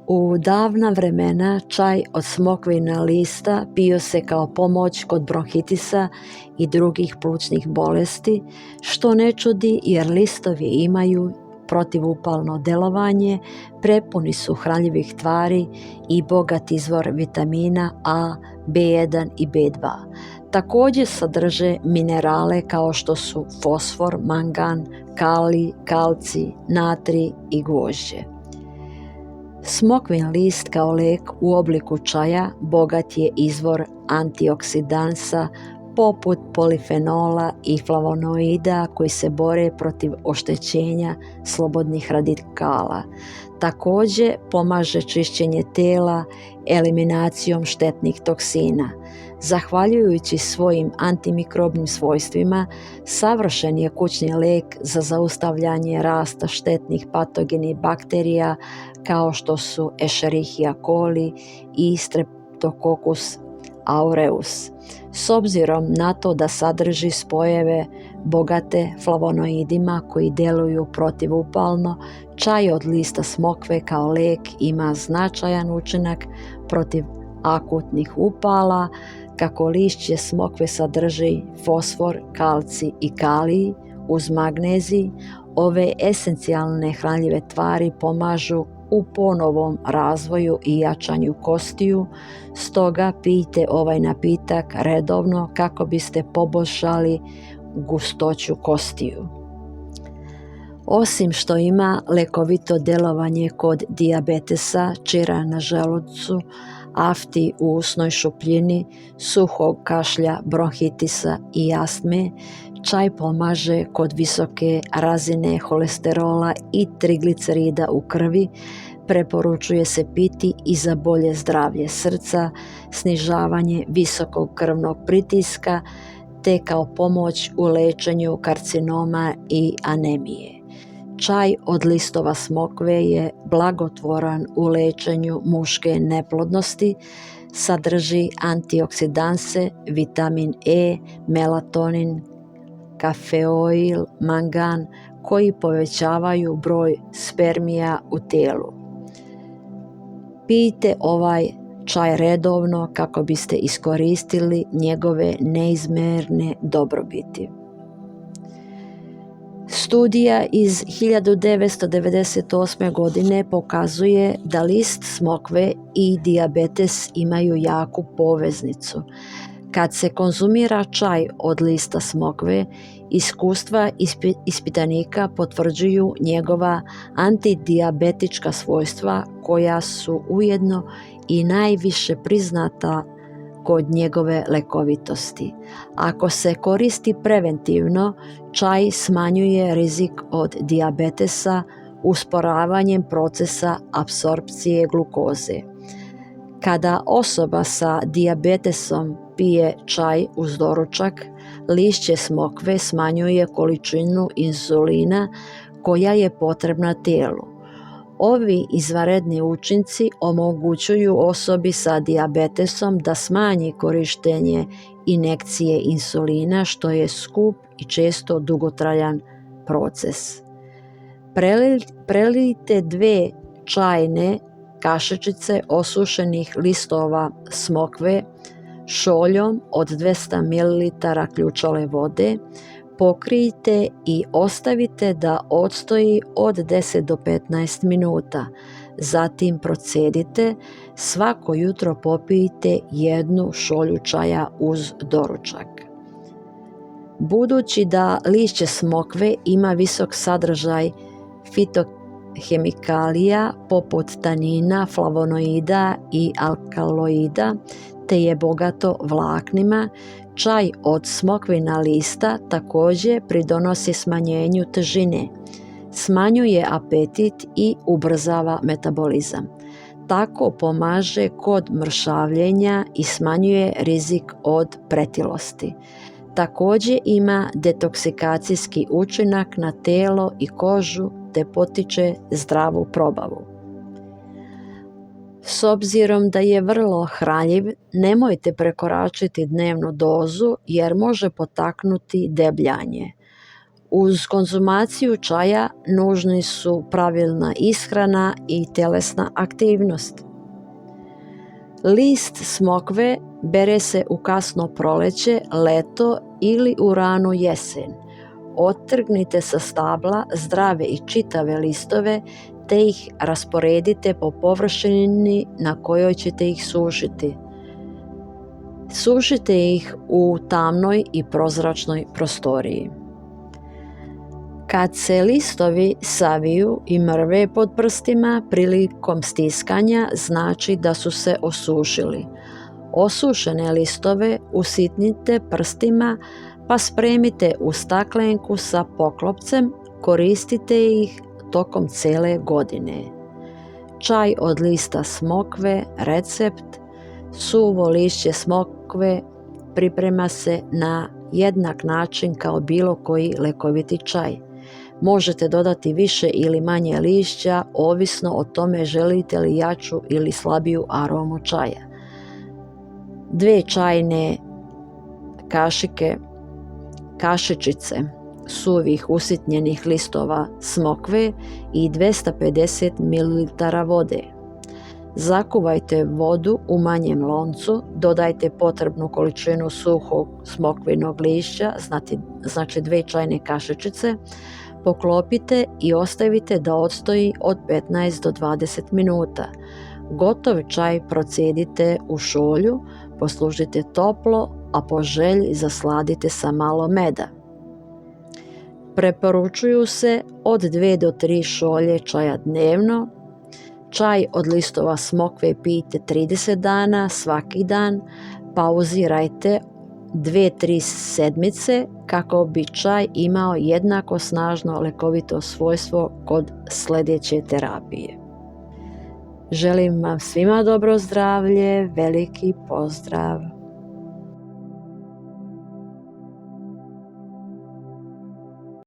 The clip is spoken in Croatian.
U davna vremena čaj od smokvina lista pio se kao pomoć kod bronhitisa i drugih plućnih bolesti, što ne čudi jer listovi imaju protivupalno delovanje, prepuni su hranljivih tvari i bogat izvor vitamina A, B1 i B2. Također sadrže minerale kao što su fosfor, mangan, kalij, kalcij, natrij i gvožđe. Smokvin list kao lek u obliku čaja bogat je izvor antioksidansa poput polifenola i flavonoida koji se bore protiv oštećenja slobodnih radikala. Također pomaže čišćenje tela eliminacijom štetnih toksina. Zahvaljujući svojim antimikrobnim svojstvima, savršen je kućni lek za zaustavljanje rasta štetnih patogenih bakterija kao što su Escherichia coli i Streptococcus aureus. S obzirom na to da sadrži spojeve bogate flavonoidima koji djeluju protivupalno, čaj od lista smokve kao lek ima značajan učinak protiv akutnih upala. Kako lišće smokve sadrži fosfor, kalcij i kalij uz magnezij, ove esencijalne hranljive tvari pomažu u ponovom razvoju i jačanju kostiju, stoga pijte ovaj napitak redovno kako biste poboljšali gustoću kostiju. Osim što ima lekovito djelovanje kod dijabetesa, čira na želucu, afti u usnoj šupljini, suhog kašlja, bronhitisa i astme, čaj pomaže kod visoke razine holesterola i triglicerida u krvi, preporučuje se piti i za bolje zdravlje srca, snižavanje visokog krvnog pritiska, te kao pomoć u lečenju karcinoma i anemije. Čaj od listova smokve je blagotvoran u lečenju muške neplodnosti, sadrži antioksidanse, vitamin E, melatonin, kafeoil, mangan koji povećavaju broj spermija u tijelu. Pijte ovaj čaj redovno kako biste iskoristili njegove neizmjerne dobrobiti. Studija iz 1998. godine pokazuje da list smokve i dijabetes imaju jaku poveznicu. Kad se konzumira čaj od lista smokve, iskustva ispitanika potvrđuju njegova antidijabetička svojstva koja su ujedno i najviše priznata kod njegove lekovitosti. Ako se koristi preventivno, čaj smanjuje rizik od dijabetesa usporavanjem procesa apsorpcije glukoze. Kada osoba sa dijabetesom pije čaj uz doručak, lišće smokve smanjuje količinu inzulina koja je potrebna tijelu. Ovi izvanredni učinci omogućuju osobi sa dijabetesom da smanji korištenje injekcije insulina, što je skup i često dugotrajan proces. Prelijte 2 čajne kašičice osušenih listova smokve šoljom od 200 ml ključale vode, pokrijte i ostavite da odstoji od 10 do 15 minuta. Zatim procedite, svako jutro popijte 1 šolju čaja uz doručak. Budući da lišće smokve ima visok sadržaj fitohemikalija poput tanina, flavonoida i alkaloida, te je bogato vlaknima, čaj od smokvina lista također pridonosi smanjenju težine, smanjuje apetit i ubrzava metabolizam. Tako pomaže kod mršavljenja i smanjuje rizik od pretilosti. Također ima detoksikacijski učinak na telo i kožu te potiče zdravu probavu. S obzirom da je vrlo hranjiv, nemojte prekoračiti dnevnu dozu jer može potaknuti debljanje. Uz konzumaciju čaja nužni su pravilna ishrana i tjelesna aktivnost. List smokve bere se u kasno proljeće, leto ili u ranu jesen. Otrgnite sa stabla zdrave i čitave listove te ih rasporedite po površini na kojoj ćete ih sušiti. Sušite ih u tamnoj i prozračnoj prostoriji. Kad se listovi saviju i mrve pod prstima prilikom stiskanja, znači da su se osušili. Osušene listove usitnite prstima pa spremite u staklenku sa poklopcem, koristite ih tokom cijele godine. Čaj od lista smokve, recept. Suvo lišće smokve priprema se na jednak način kao bilo koji lekoviti čaj. Možete dodati više ili manje lišća, ovisno o tome želite li jaču ili slabiju aromu čaja. 2 čajne kašičice suvih usitnjenih listova smokve i 250 ml vode. Zakuvajte vodu u manjem loncu, dodajte potrebnu količinu suhog smokvinog lišća, znači 2 čajne kašičice, poklopite i ostavite da odstoji od 15 do 20 minuta. Gotov čaj procedite u šolju, poslužite toplo, a po želji zasladite sa malo meda. Preporučuju se od 2 do 3 šolje čaja dnevno. Čaj od listova smokve pijte 30 dana svaki dan, pauzirajte 2-3 sedmice kako bi čaj imao jednako snažno lekovito svojstvo kod sljedeće terapije. Želim vam svima dobro zdravlje, veliki pozdrav!